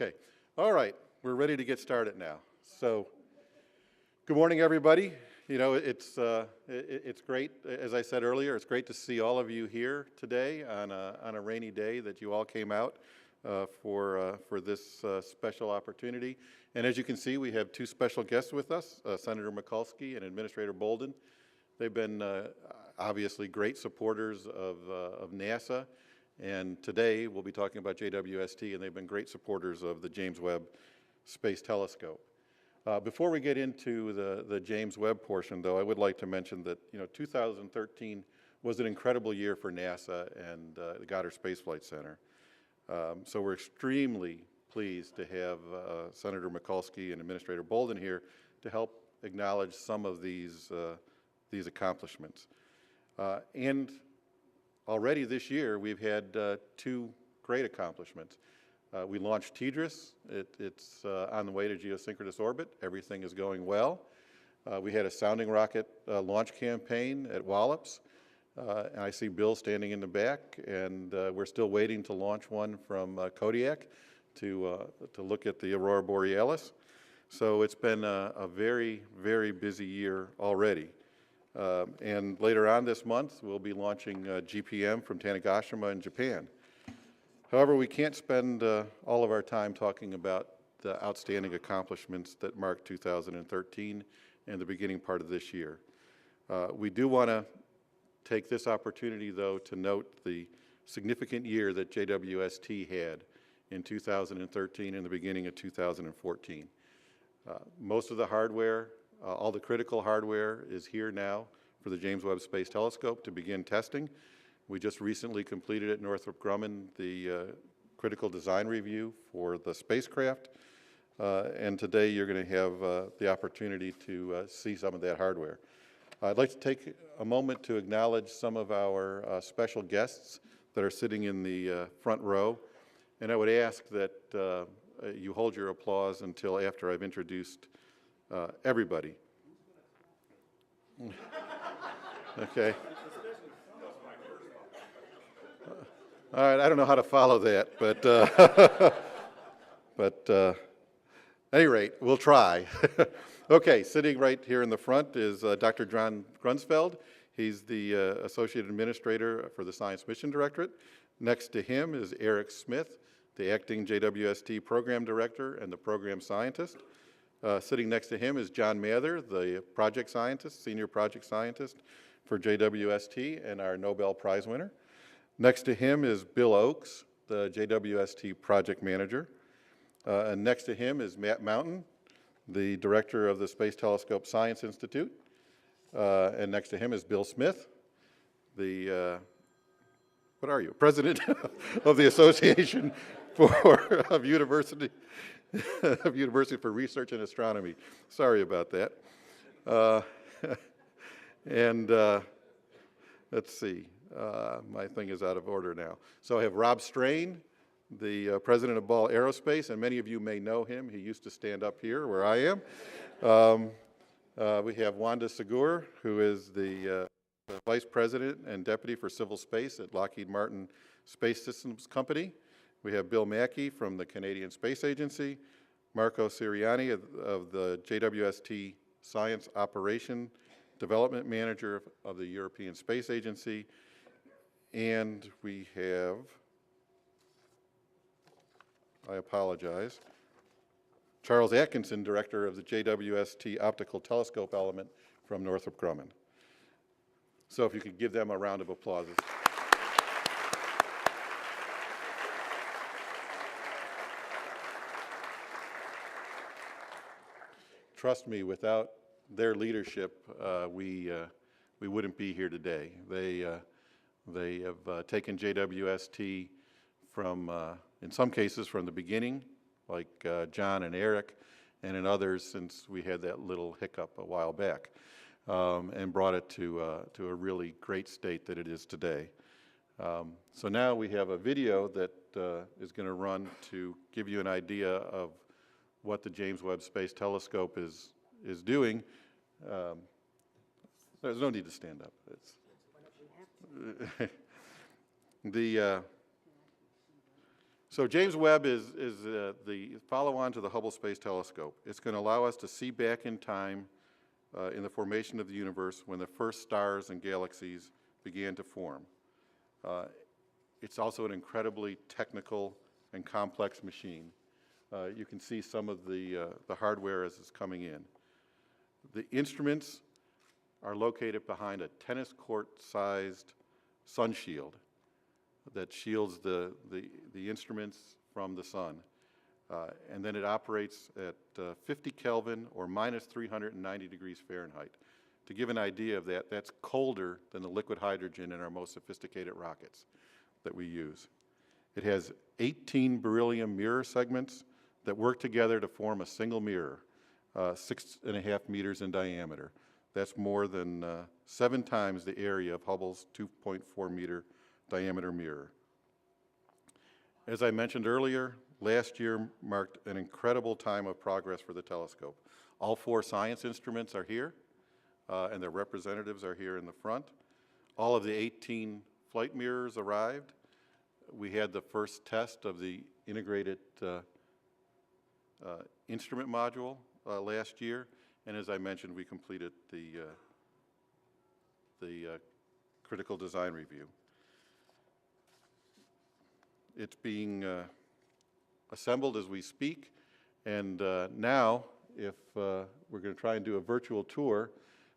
Okay, all right, we're ready to get started now. So, good morning, everybody. You know, it's great, as I said earlier, it's great to see all of you here today on a rainy day that you all came out for this special opportunity. And as you can see, we have two special guests with us, Senator Mikulski and Administrator Bolden. They've been obviously great supporters of NASA. And today we'll be talking about JWST, and they've been great supporters of the James Webb Space Telescope. Before we get into the James Webb portion, though, I would like to mention that 2013 was an incredible year for NASA and the Goddard Space Flight Center. So we're extremely pleased to have Senator Mikulski and Administrator Bolden here to help acknowledge some of these accomplishments. And already this year, we've had two great accomplishments. We launched TDRS. It's on the way to geosynchronous orbit. Everything is going well. We had a sounding rocket launch campaign at Wallops. And I see Bill standing in the back, and we're still waiting to launch one from Kodiak to look at the Aurora Borealis. So it's been a very, very busy year already. And later on this month, we'll be launching GPM from Tanegashima in Japan. However, we can't spend all of our time talking about the outstanding accomplishments that marked 2013 and the beginning part of this year. We do want to take this opportunity, though, to note the significant year that JWST had in 2013 and the beginning of 2014. Most of the hardware, all the critical hardware is here now for the James Webb Space Telescope to begin testing. We just recently completed at Northrop Grumman the critical design review for the spacecraft, and today you're going to have the opportunity to see some of that hardware. I'd like to take a moment to acknowledge some of our special guests that are sitting in the front row, and I would ask that you hold your applause until after I've introduced everybody. Okay. All right, I don't know how to follow that, but at any rate, we'll try. Okay, sitting right here in the front is Dr. John Grunsfeld. He's the Associate Administrator for the Science Mission Directorate. Next to him is Eric Smith, the Acting JWST Program Director and the Program Scientist. Sitting next to him is John Mather, the Project Scientist, Senior Project Scientist for JWST and our Nobel Prize winner. Next to him is Bill Oakes, the JWST Project Manager. And next to him is Matt Mountain, the Director of the Space Telescope Science Institute. And next to him is Bill Smith, the, what are you, President of the Association of University for Research in Astronomy. Sorry about that. Let's see, my thing is out of order now. So I have Rob Strain, the president of Ball Aerospace, and many of you may know him. He used to stand up here where I am. We have Wanda Segur, who is the vice president and deputy for civil space at Lockheed Martin Space Systems Company. We have Bill Mackey from the Canadian Space Agency, Marco Siriani of the JWST Science Operation Development Manager of the European Space Agency, and we have, I apologize, Charles Atkinson, Director of the JWST Optical Telescope Element from Northrop Grumman. So if you could give them a round of applause. Trust me, without their leadership, we wouldn't be here today. They have taken JWST from, in some cases, from the beginning, like John and Eric, and in others since we had that little hiccup a while back, and brought it to a really great state that it is today. So now we have a video that is going to run to give you an idea of what the James Webb Space Telescope is doing. There's no need to stand up. So James Webb is the follow-on to the Hubble Space Telescope. It's going to allow us to see back in time in the formation of the universe when the first stars and galaxies began to form. It's also an incredibly technical and complex machine. You can see some of the hardware as it's coming in. The instruments are located behind a tennis court-sized sun shield that shields the instruments from the sun. And then it operates at 50 Kelvin or minus 390 degrees Fahrenheit. To give an idea of that, that's colder than the liquid hydrogen in our most sophisticated rockets that we use. It has 18 beryllium mirror segments that work together to form a single mirror, 6.5 meters in diameter. That's more than 7 times the area of Hubble's 2.4 meter diameter mirror. As I mentioned earlier, last year marked an incredible time of progress for the telescope. All 4 science instruments are here, and their representatives are here in the front. All of the 18 flight mirrors arrived. We had the first test of the integrated instrument module last year, and as I mentioned, we completed the critical design review. It's being assembled as we speak, and now, if we're going to try and do a virtual tour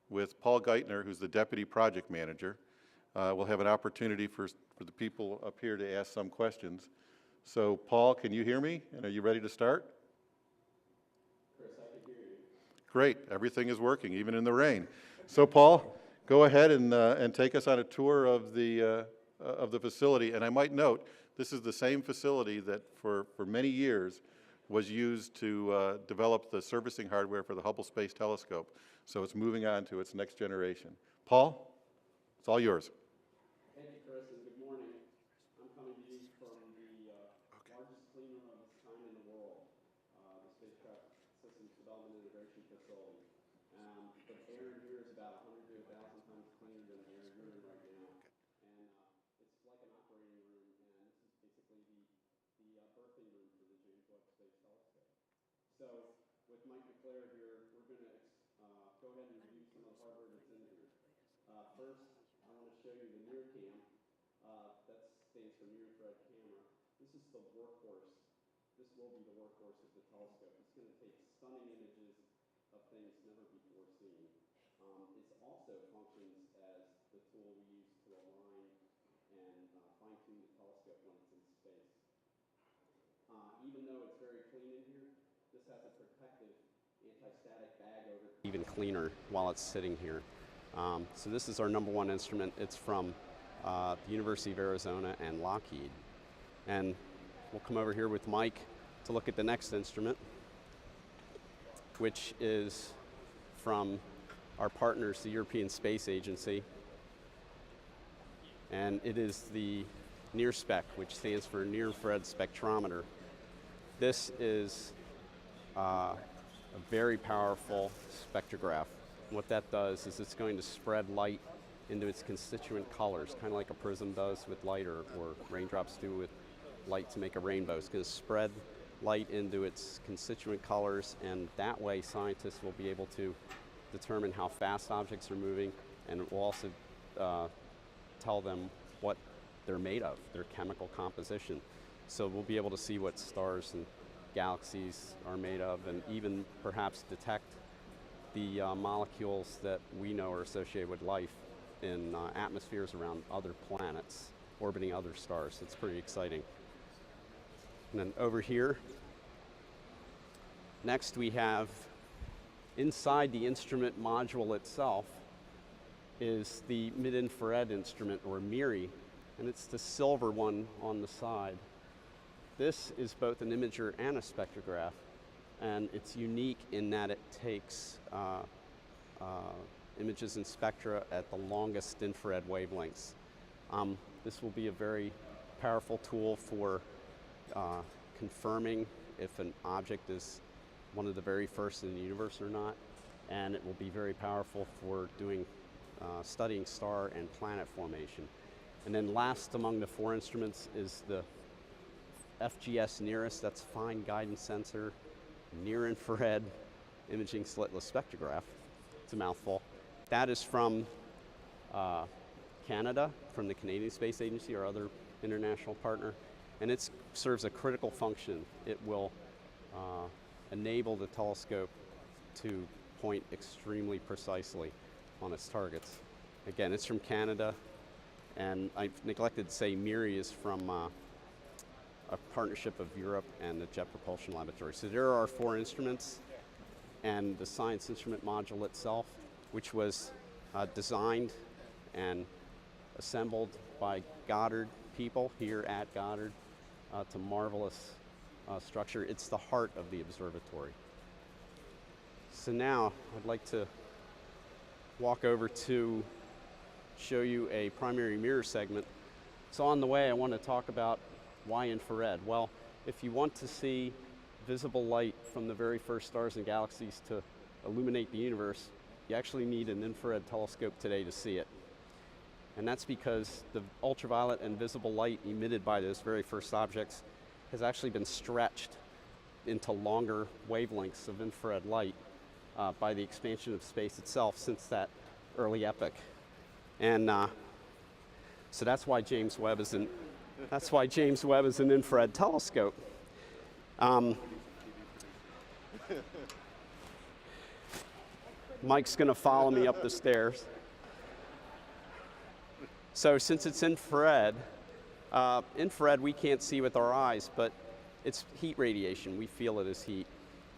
with Paul Geithner, who's the Deputy Project Manager, we'll have an opportunity for the people up here to ask some questions. So, Paul, can you hear me? And are you ready to start? Chris, I can hear you. Great. Everything is working, even in the rain. So, Paul, go ahead and take us on a tour of the facility. And I might note, this is the same facility that for many years was used to develop the servicing hardware for the Hubble Space Telescope. So it's moving on to its next generation. Paul, it's all yours. Thank you, Chris, and good morning. I'm coming to you from the largest clean room of its kind in the world, the Spacecraft Systems Development Integration Facility. The air in here is about 100 to 1,000 times cleaner than the air you're in right now. And it's like an operating room, and this is basically the birthing room for the James Webb Space Telescope. So with Mike McClare here, we're going to go ahead and review some of the hardware that's in here. First, I want to show you the NearCam. That stands for near thread camera. This is the workhorse. This will be the workhorse of the telescope. It's going to take stunning images of things never before seen. It also functions as the tool we use to align and fine-tune the telescope when it's in space. Even though it's very clean in here, this has a protective anti-static bag over it. Even cleaner while it's sitting here. So this is our #1 instrument. It's from the University of Arizona and Lockheed. And we'll come over here with Mike to look at the next instrument, which is from our partners, the European Space Agency. And it is the NIRSPEC, which stands for Near Infrared Spectrometer. This is a very powerful spectrograph. What that does is it's going to spread light into its constituent colors, kind of like a prism does with light or raindrops do with light to make a rainbow. It's going to spread light into its constituent colors, and that way scientists will be able to determine how fast objects are moving, and it will also tell them what they're made of, their chemical composition. So we'll be able to see what stars and galaxies are made of, and even perhaps detect the molecules that we know are associated with life in atmospheres around other planets, orbiting other stars. It's pretty exciting. And then over here, next we have, inside the instrument module itself, is the mid-infrared instrument, or MIRI, and it's the silver one on the side. This is both an imager and a spectrograph, and it's unique in that it takes images and spectra at the longest infrared wavelengths. This will be a very powerful tool for confirming if an object is one of the very first in the universe or not, and it will be very powerful for doing studying star and planet formation. And then last among the 4 instruments is the FGS nearest, that's fine guidance sensor, near infrared imaging slitless spectrograph. It's a mouthful. That is from Canada, from the Canadian Space Agency, our other international partner, and it serves a critical function. It will enable the telescope to point extremely precisely on its targets. Again, it's from Canada, and I neglected to say MIRI is from a partnership of Europe and the Jet Propulsion Laboratory. So there are our 4 instruments and the science instrument module itself, which was designed and assembled by Goddard people here at Goddard. It's a marvelous structure. It's the heart of the observatory. So now I'd like to walk over to show you a primary mirror segment. So on the way, I want to talk about why infrared. Well, if you want to see visible light from the very first stars and galaxies to illuminate the universe, you actually need an infrared telescope today to see it. And that's because the ultraviolet and visible light emitted by those very first objects has actually been stretched into longer wavelengths of infrared light by the expansion of space itself since that early epoch. And so that's why James Webb is an infrared telescope. Mike's going to follow me up the stairs. So since it's infrared we can't see with our eyes, but it's heat radiation. We feel it as heat.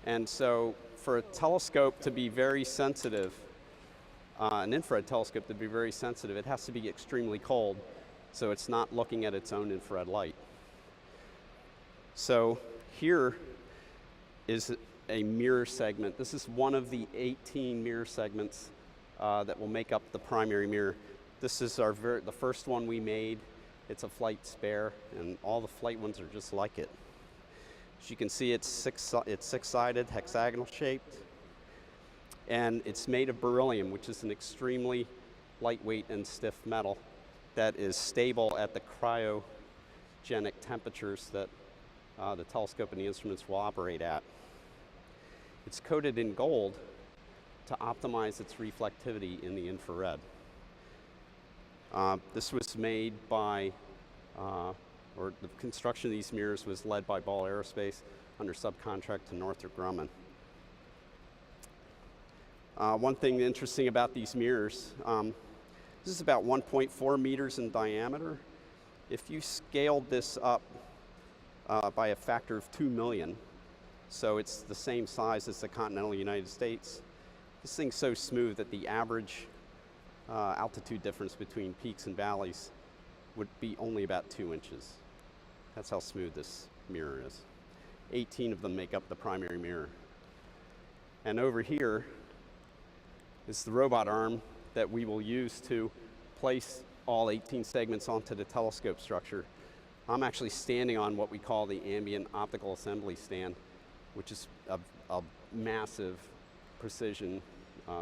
And so for a telescope to be very sensitive, an infrared telescope to be very sensitive, it has to be extremely cold, so it's not looking at its own infrared light. So here is a mirror segment. This is one of the 18 mirror segments that will make up the primary mirror. This is the first one we made. It's a flight spare, and all the flight ones are just like it. As you can see, it's six-sided, hexagonal shaped, and it's made of beryllium, which is an extremely lightweight and stiff metal that is stable at the cryogenic temperatures that the telescope and the instruments will operate at. It's coated in gold to optimize its reflectivity in the infrared. This was made by, or the construction of these mirrors was led by Ball Aerospace under subcontract to Northrop Grumman. One thing interesting about these mirrors, this is about 1.4 meters in diameter. If you scaled this up by a factor of 2 million, so it's the same size as the continental United States, this thing's so smooth that the average altitude difference between peaks and valleys would be only about 2 inches. That's how smooth this mirror is. 18 of them make up the primary mirror. And over here is the robot arm that we will use to place all 18 segments onto the telescope structure. I'm actually standing on what we call the ambient optical assembly stand, which is a massive precision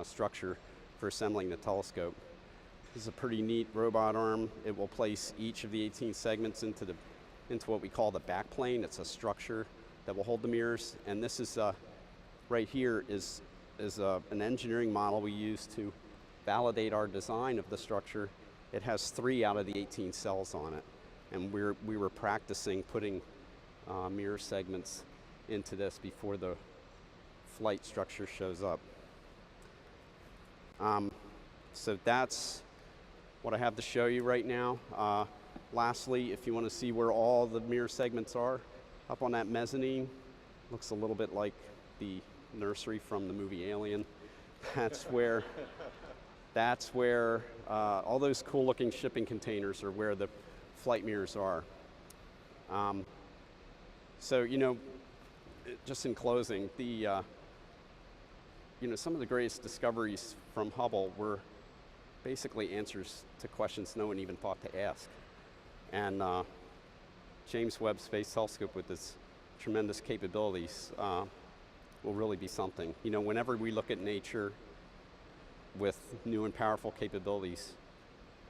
structure for assembling the telescope. This is a pretty neat robot arm. It will place each of the 18 segments into what we call the backplane. It's a structure that will hold the mirrors, and this is right here is an engineering model we use to validate our design of the structure. It has 3 out of the 18 cells on it, and we were practicing putting mirror segments into this before the flight structure shows up. So that's what I have to show you right now. Lastly, if you want to see where all the mirror segments are, up on that mezzanine, looks a little bit like the nursery from the movie Alien. That's where all those cool looking shipping containers are where the flight mirrors are. So, just in closing, some of the greatest discoveries from Hubble were basically answers to questions no one even thought to ask. And James Webb Space Telescope, with its tremendous capabilities, will really be something. Whenever we look at nature with new and powerful capabilities,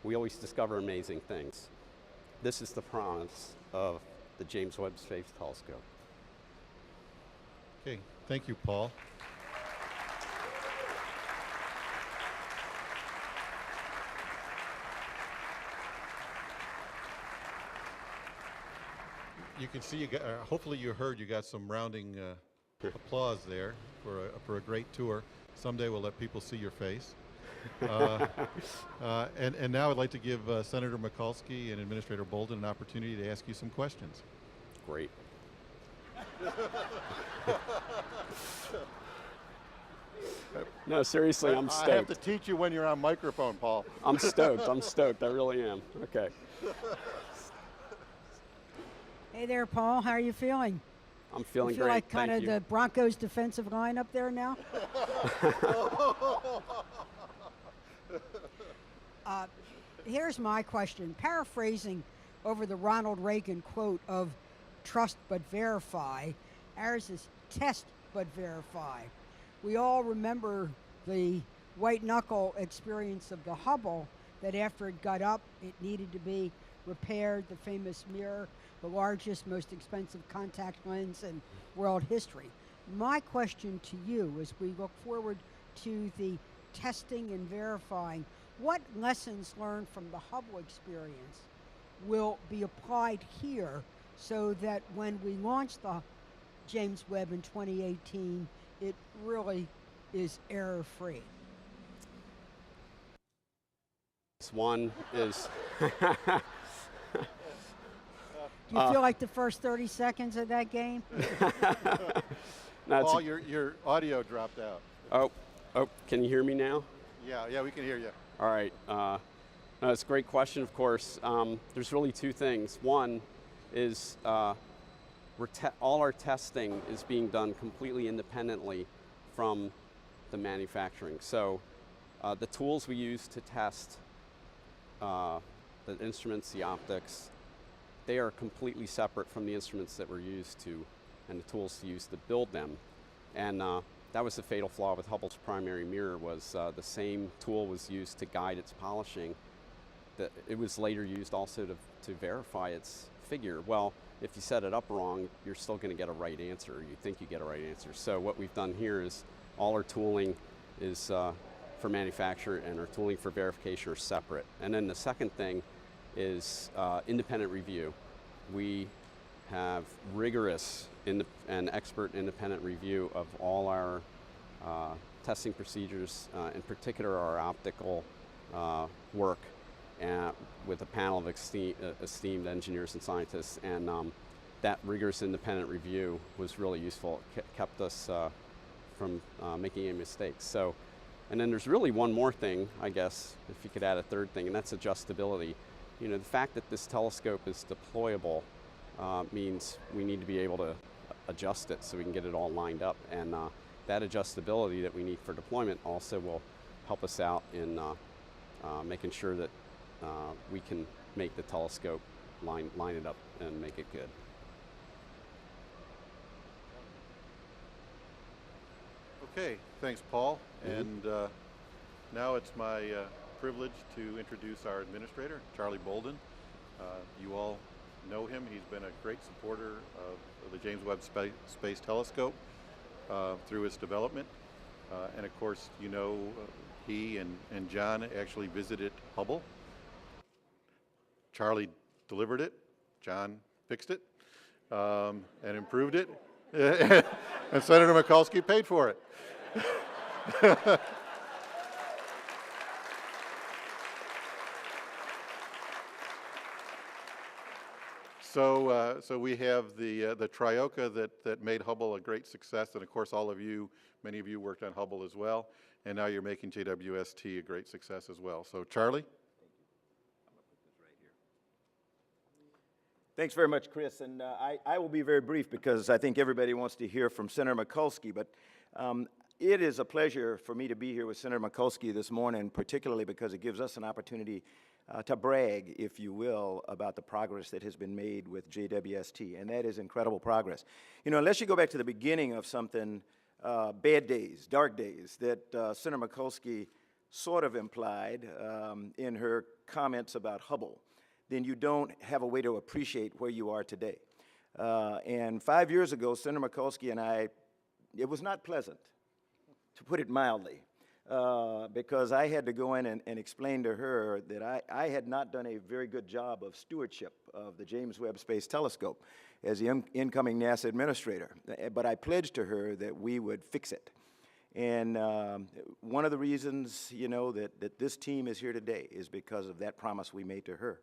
we always discover amazing things. This is the promise of the James Webb Space Telescope. Okay, thank you, Paul. You can see, hopefully you heard you got some rounding applause there for a great tour. Someday we'll let people see your face. And now I'd like to give Senator Mikulski and Administrator Bolden an opportunity to ask you some questions. Great. No, seriously, I'm stoked. I have to teach you when you're on microphone, Paul. I'm stoked. I'm stoked. I really am. Okay. Hey there, Paul. How are you feeling? I'm feeling you feel great. like kind of the Broncos defensive line up there now? Here's my question. Paraphrasing over the Ronald Reagan quote of trust but verify, ours is test but verify. We all remember the white knuckle experience of the Hubble, that after it got up, it needed to be repaired, the famous mirror, the largest, most expensive contact lens in world history. My question to you, as we look forward to the testing and verifying, what lessons learned from the Hubble experience will be applied here so that when we launch the James Webb in 2018, it really is error-free? One is... Do you feel like the first 30 seconds of that game? No, Paul, your audio dropped out. Oh, can you hear me now? Yeah, we can hear you. All right. No, it's a great question, of course. There's really two things. One is all our testing is being done completely independently from the manufacturing. So the tools we use to test the instruments, the optics, they are completely separate from the instruments that we're used to and the tools used to build them. And that was the fatal flaw with Hubble's primary mirror, was the same tool was used to guide its polishing. It was later used also to verify its figure. Well, if you set it up wrong, you're still going to get a right answer, or you think you get a right answer. So what we've done here is all our tooling is for manufacture and our tooling for verification are separate. And then the second thing is independent review. We have rigorous and expert independent review of all our testing procedures, in particular our optical work, with a panel of esteemed engineers and scientists. And that rigorous independent review was really useful. It kept us from making any mistakes. So, and then there's really one more thing, I guess, if you could add a third thing, and that's adjustability. You know, the fact that this telescope is deployable means we need to be able to adjust it so we can get it all lined up. And that adjustability that we need for deployment also will help us out in making sure that we can make the telescope line it up and make it good. Okay, thanks, Paul. And now it's my privilege to introduce our administrator, Charlie Bolden. You all know him. He's been a great supporter of the James Webb Space Telescope through its development. And of course, you know, he and John actually visited Hubble. Charlie delivered it, John fixed it, and improved it, and Senator Mikulski paid for it. So we have the Trioca that made Hubble a great success, and of course many of you worked on Hubble as well, and now you're making JWST a great success as well. So Charlie? Thanks very much, Chris, and I will be very brief because I think everybody wants to hear from Senator Mikulski, but it is a pleasure for me to be here with Senator Mikulski this morning, particularly because it gives us an opportunity to brag, if you will, about the progress that has been made with JWST, and that is incredible progress. You know, unless you go back to the beginning of something, bad days, dark days, that Senator Mikulski sort of implied in her comments about Hubble, then you don't have a way to appreciate where you are today. And 5 years ago, Senator Mikulski and I, it was not pleasant, to put it mildly, because I had to go in and explain to her that I had not done a very good job of stewardship of the James Webb Space Telescope as the incoming NASA administrator. But I pledged to her that we would fix it. And one of the reasons, you know, that this team is here today is because of that promise we made to her.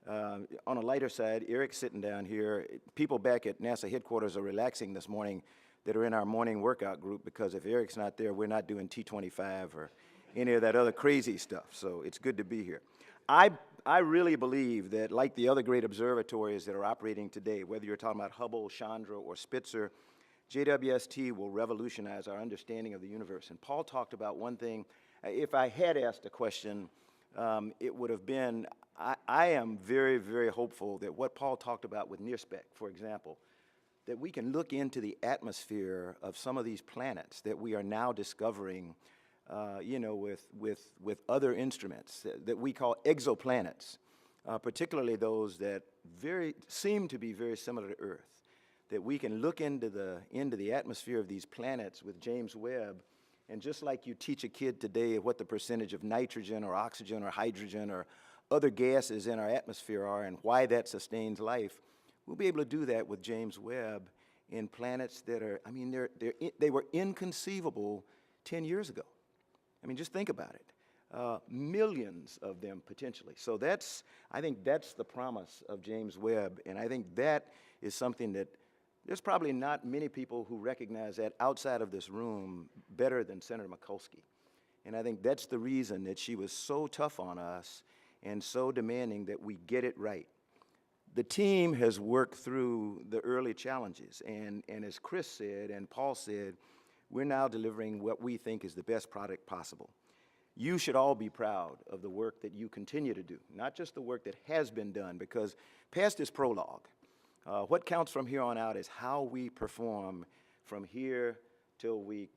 On a lighter side, Eric's sitting down here. People back at NASA headquarters are relaxing this morning that are in our morning workout group, because if Eric's not there, we're not doing T25 or any of that other crazy stuff. So it's good to be here. I really believe that, like the other great observatories that are operating today, whether you're talking about Hubble, Chandra, or Spitzer, JWST will revolutionize our understanding of the universe. And Paul talked about one thing. If I had asked a question, it would have been, I am very, very hopeful that what Paul talked about with NIRSPEC, for example, that we can look into the atmosphere of some of these planets that we are now discovering, you know, with other instruments that we call exoplanets, particularly those that seem to be very similar to Earth. That we can look into the atmosphere of these planets with James Webb, and just like you teach a kid today what the percentage of nitrogen or oxygen or hydrogen or other gases in our atmosphere are and why that sustains life, we'll be able to do that with James Webb in planets that are, I mean, they were inconceivable 10 years ago. I mean, just think about it. Millions of them potentially. So I think that's the promise of James Webb, and I think that is something that there's probably not many people who recognize that outside of this room better than Senator Mikulski. And I think that's the reason that she was so tough on us and so demanding that we get it right. The team has worked through the early challenges, and as Chris said and Paul said, we're now delivering what we think is the best product possible. You should all be proud of the work that you continue to do, not just the work that has been done, because past is prologue. What counts from here on out is how we perform from here till we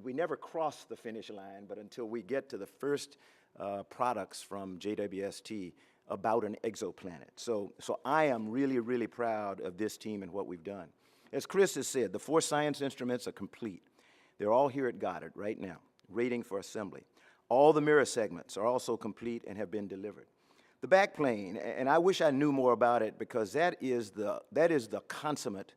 never cross the finish line, but until we get to the first products from JWST about an exoplanet. So I am really, really proud of this team and what we've done. As Chris has said, the 4 science instruments are complete. They're all here at Goddard right now, waiting for assembly. All the mirror segments are also complete and have been delivered. The backplane, and I wish I knew more about it, because that is the consummate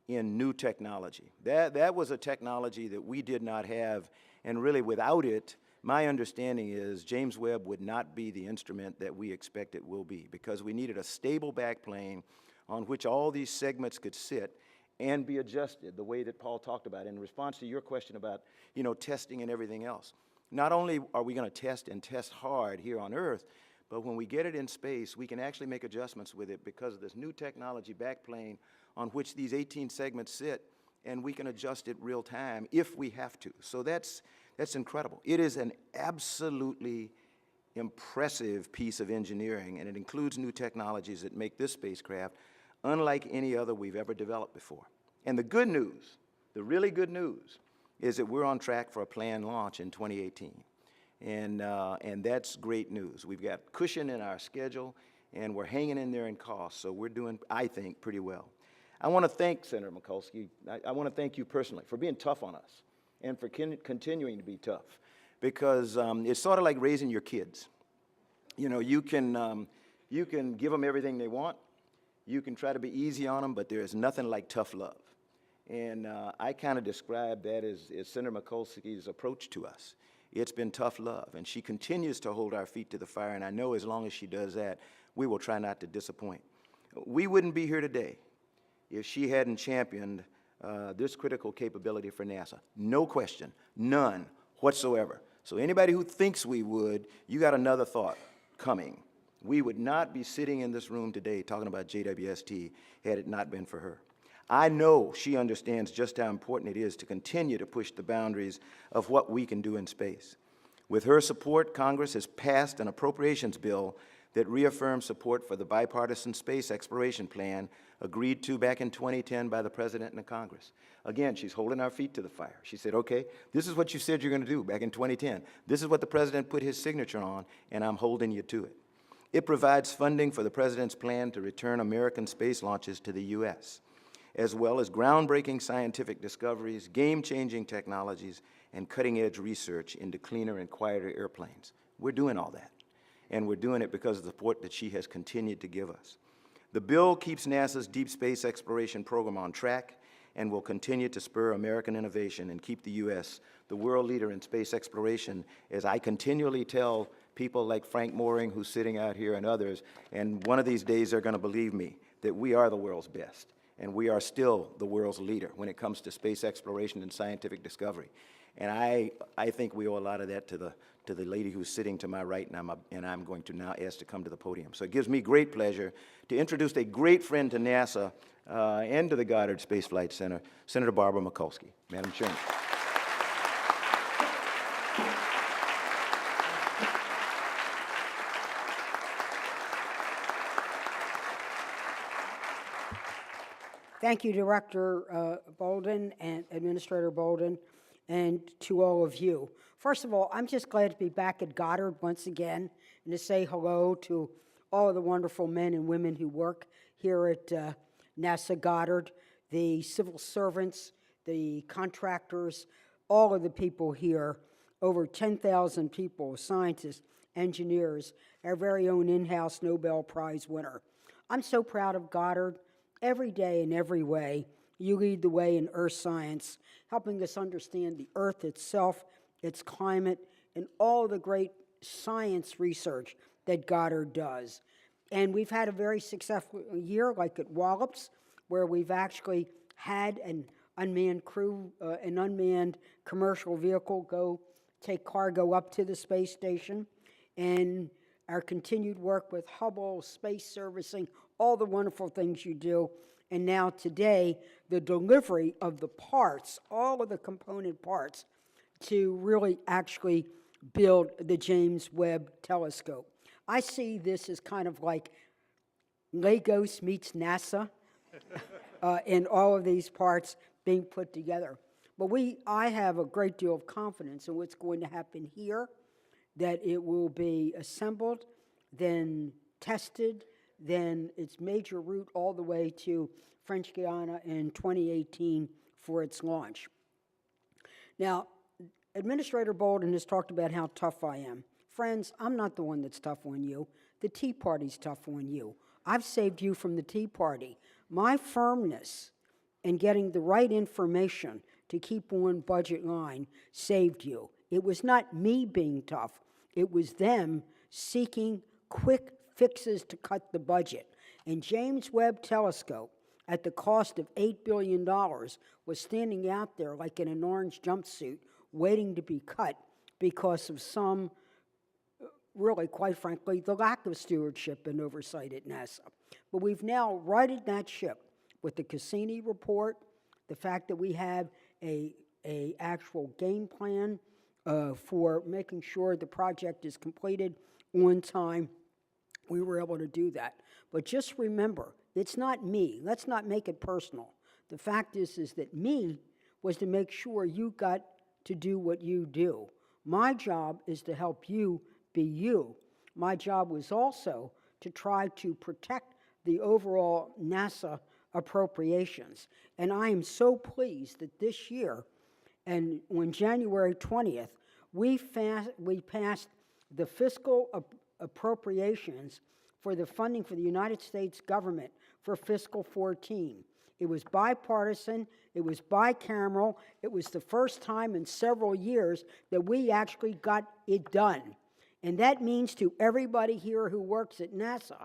in new technology. That was a technology that we did not have, and really without it, my understanding is James Webb would not be the instrument that we expect it will be, because we needed a stable backplane on which all these segments could sit and be adjusted the way that Paul talked about in response to your question about, you know, testing and everything else. Not only are we going to test and test hard here on Earth, but when we get it in space, we can actually make adjustments with it because of this new technology backplane on which these 18 segments sit, and we can adjust it real time if we have to. So that's incredible. It is an absolutely impressive piece of engineering, and it includes new technologies that make this spacecraft unlike any other we've ever developed before. And the good news, the really good news, is that we're on track for a planned launch in 2018. And that's great news. We've got cushion in our schedule, and we're hanging in there in cost, so we're doing, I think, pretty well. I want to thank Senator Mikulski. I want to thank you personally for being tough on us and for continuing to be tough, because it's sort of like raising your kids. You know, you can give them everything they want. You can try to be easy on them, but there is nothing like tough love. And I kind of describe that as Senator Mikulski's approach to us. It's been tough love, and she continues to hold our feet to the fire, and I know as long as she does that, we will try not to disappoint. We wouldn't be here today if she hadn't championed this critical capability for NASA. No question, none whatsoever. So anybody who thinks we would, you got another thought coming. We would not be sitting in this room today talking about JWST had it not been for her. I know she understands just how important it is to continue to push the boundaries of what we can do in space. With her support, Congress has passed an appropriations bill that reaffirms support for the bipartisan space exploration plan agreed to back in 2010 by the President and the Congress. Again, she's holding our feet to the fire. She said, okay, this is what you said you're going to do back in 2010. This is what the President put his signature on, and I'm holding you to it. It provides funding for the President's plan to return American space launches to the U.S., as well as groundbreaking scientific discoveries, game-changing technologies, and cutting-edge research into cleaner and quieter airplanes. We're doing all that, and we're doing it because of the support that she has continued to give us. The bill keeps NASA's deep space exploration program on track and will continue to spur American innovation and keep the U.S. the world leader in space exploration, as I continually tell people like Frank Moring, who's sitting out here, and others, and one of these days they're going to believe me, that we are the world's best, and we are still the world's leader when it comes to space exploration and scientific discovery. And I think we owe a lot of that to the lady who's sitting to my right, and I'm going to now ask to come to the podium. So it gives me great pleasure to introduce a great friend to NASA and to the Goddard Space Flight Center, Senator Barbara Mikulski. Madam Chairman. Thank you, Director Bolden and Administrator Bolden, and to all of you. First of all, I'm just glad to be back at Goddard once again and to say hello to all of the wonderful men and women who work here at NASA Goddard, the civil servants, the contractors, all of the people here, over 10,000 people, scientists, engineers, our very own in-house Nobel Prize winner. I'm so proud of Goddard. Every day in every way, you lead the way in earth science, helping us understand the earth itself, its climate, and all the great science research that Goddard does. And we've had a very successful year, like at Wallops, where we've actually had an unmanned crew, an unmanned commercial vehicle go take cargo up to the space station, and our continued work with Hubble, space servicing, all the wonderful things you do. And now today, the delivery of the parts, all of the component parts, to really actually build the James Webb Telescope. I see this as kind of like Legos meets NASA in all of these parts being put together. But I have a great deal of confidence in what's going to happen here, that it will be assembled, then tested, then its major route all the way to French Guiana in 2018 for its launch. Now, Administrator Bolden has talked about how tough I am. Friends, I'm not the one that's tough on you. The Tea Party's tough on you. I've saved you from the Tea Party. My firmness in getting the right information to keep on budget line saved you. It was not me being tough. It was them seeking quick fixes to cut the budget. And James Webb Telescope, at the cost of $8 billion, was standing out there like in an orange jumpsuit, waiting to be cut because of some, really, quite frankly, the lack of stewardship and oversight at NASA. But we've now righted that ship with the Cassini report, the fact that we have a actual game plan for making sure the project is completed on time. We were able to do that. But just remember, it's not me. Let's not make it personal. The fact is that me was to make sure you got to do what you do. My job is to help you be you. My job was also to try to protect the overall NASA appropriations. And I am so pleased that this year, and on January 20th, we passed the fiscal appropriations for the funding for the United States government for fiscal 14. It was bipartisan, it was bicameral, it was the first time in several years that we actually got it done. And that means to everybody here who works at NASA,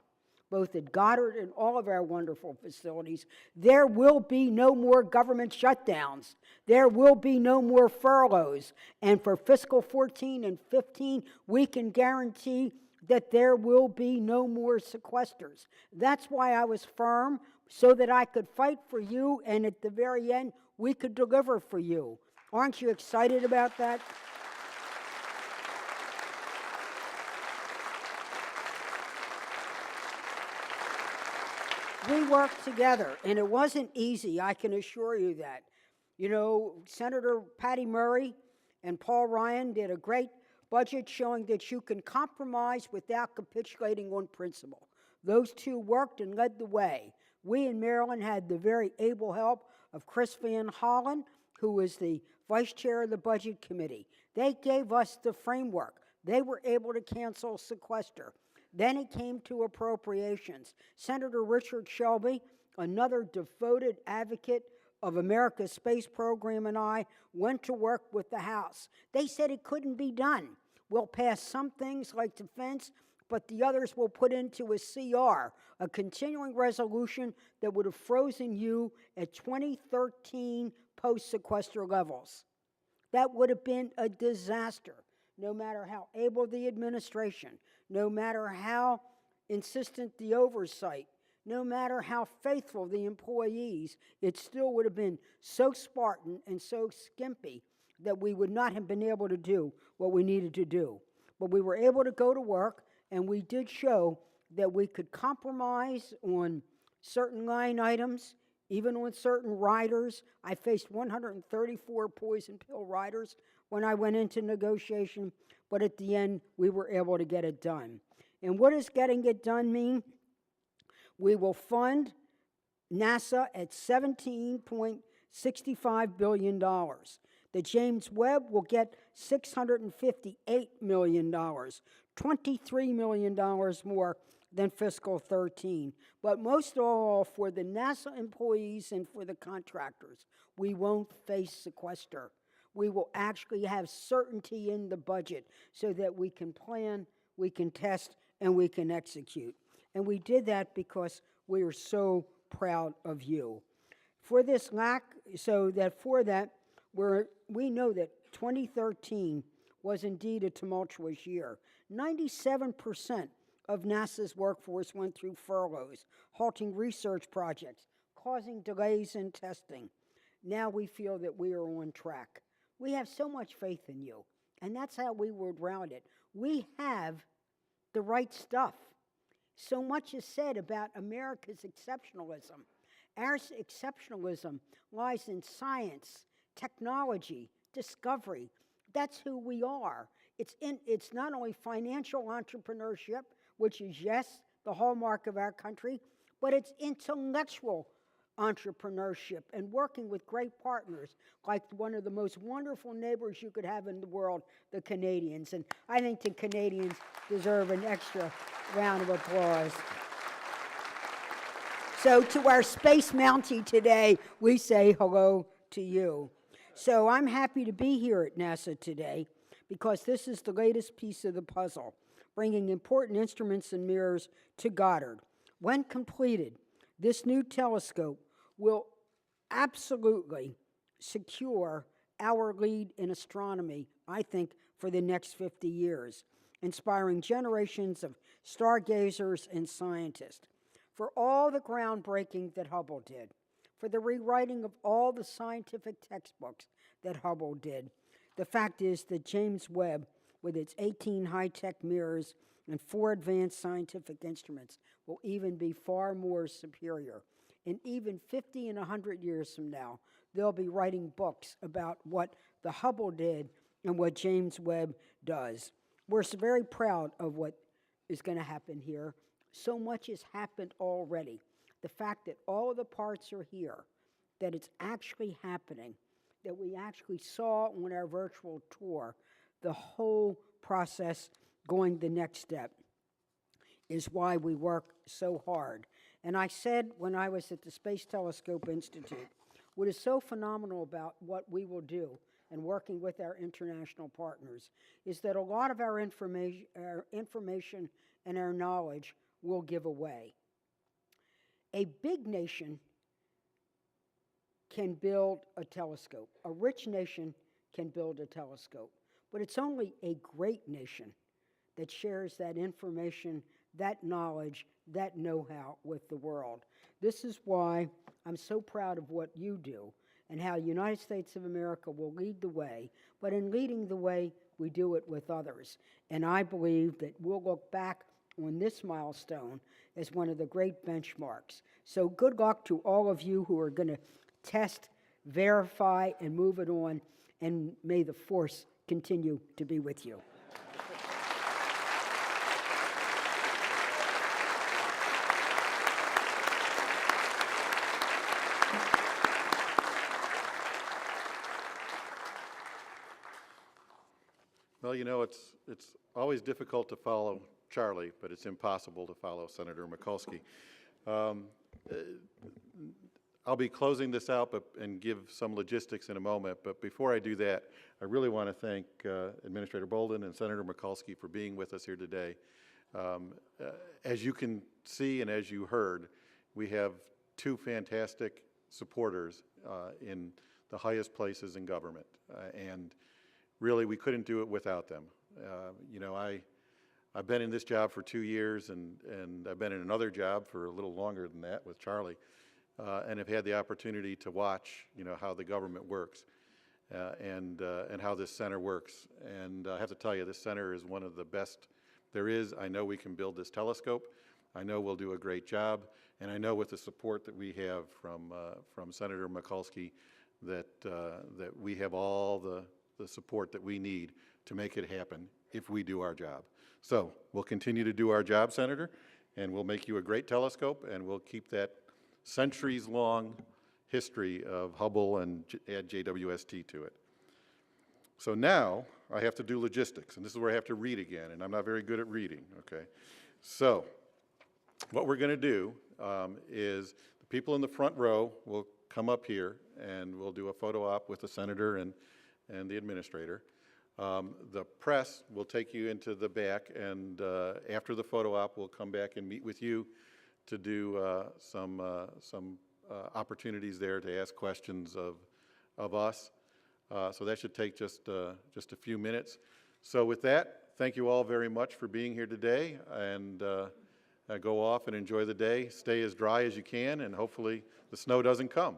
both at Goddard and all of our wonderful facilities, there will be no more government shutdowns. There will be no more furloughs. And for fiscal 14 and 15, we can guarantee that there will be no more sequesters. That's why I was firm, so that I could fight for you, and at the very end, we could deliver for you. Aren't you excited about that? We worked together, and it wasn't easy, I can assure you that. You know, Senator Patty Murray and Paul Ryan did a great budget showing that you can compromise without capitulating on principle. Those two worked and led the way. We in Maryland had the very able help of Chris Van Hollen, who was the vice chair of the Budget Committee. They gave us the framework. They were able to cancel sequester. Then it came to appropriations. Senator Richard Shelby, another devoted advocate of America's space program, and I went to work with the House. They said it couldn't be done. We'll pass some things like defense, but the others will put into a CR, a continuing resolution that would have frozen you at 2013 post-sequester levels. That would have been a disaster, no matter how able the administration, no matter how insistent the oversight, no matter how faithful the employees, it still would have been so Spartan and so skimpy that we would not have been able to do what we needed to do. But we were able to go to work, and we did show that we could compromise on certain line items, even on certain riders. I faced 134 poison pill riders when I went into negotiation, but at the end, we were able to get it done. And what does getting it done mean? We will fund NASA at $17.65 billion. The James Webb will get $658 million, $23 million more than fiscal 13. But most of all, for the NASA employees and for the contractors, we won't face sequester. We will actually have certainty in the budget so that we can plan, we can test, and we can execute. And we did that because we are so proud of you. For this we know that 2013 was indeed a tumultuous year. 97% of NASA's workforce went through furloughs, halting research projects, causing delays in testing. Now we feel that we are on track. We have so much faith in you, and that's how we would round it. We have the right stuff. So much is said about America's exceptionalism. Our exceptionalism lies in science, technology, discovery. That's who we are. It's not only financial entrepreneurship, which is, yes, the hallmark of our country, but it's intellectual entrepreneurship and working with great partners like one of the most wonderful neighbors you could have in the world, the Canadians. And I think the Canadians deserve an extra round of applause. So to our Space Mountie today, we say hello to you. So I'm happy to be here at NASA today because this is the latest piece of the puzzle, bringing important instruments and mirrors to Goddard. When completed, this new telescope will absolutely secure our lead in astronomy, I think, for the next 50 years, inspiring generations of stargazers and scientists. For all the groundbreaking that Hubble did, for the rewriting of all the scientific textbooks that Hubble did, the fact is that James Webb, with its 18 high-tech mirrors and 4 advanced scientific instruments, will even be far more superior. And even 50 and 100 years from now, they'll be writing books about what the Hubble did and what James Webb does. We're so very proud of what is going to happen here. So much has happened already. The fact that all of the parts are here, that it's actually happening, that we actually saw on our virtual tour, the whole process going the next step, is why we work so hard. And I said when I was at the Space Telescope Institute, what is so phenomenal about what we will do and working with our international partners is that a lot of our information and our knowledge will give away. A big nation can build a telescope. A rich nation can build a telescope. But it's only a great nation that shares that information, that knowledge, that know-how with the world. This is why I'm so proud of what you do and how the United States of America will lead the way. But in leading the way, we do it with others. And I believe that we'll look back on this milestone as one of the great benchmarks. So good luck to all of you who are going to test, verify, and move it on, and may the force continue to be with you. Well, you know, it's always difficult to follow Charlie, but it's impossible to follow Senator Mikulski. I'll be closing this out and give some logistics in a moment, but before I do that, I really want to thank Administrator Bolden and Senator Mikulski for being with us here today. As you can see and as you heard, we have two fantastic supporters in the highest places in government, and really we couldn't do it without them. You know, I've been in this job for 2 years, and I've been in another job for a little longer than that with Charlie, and have had the opportunity to watch, you know, how the government works and how this center works. And I have to tell you, this center is one of the best there is. I know we can build this telescope. I know we'll do a great job, and I know with the support that we have from Senator Mikulski that we have all the support that we need to make it happen if we do our job. So we'll continue to do our job, Senator, and we'll make you a great telescope, and we'll keep that centuries-long history of Hubble and add JWST to it. So now I have to do logistics, and this is where I have to read again, and I'm not very good at reading, okay? So what we're going to do is the people in the front row will come up here, and we'll do a photo op with the senator and the administrator. The press will take you into the back, and after the photo op, we'll come back and meet with you to do some opportunities there to ask questions of us. So that should take just a few minutes. So with that, thank you all very much for being here today, and go off and enjoy the day. Stay as dry as you can, and hopefully the snow doesn't come.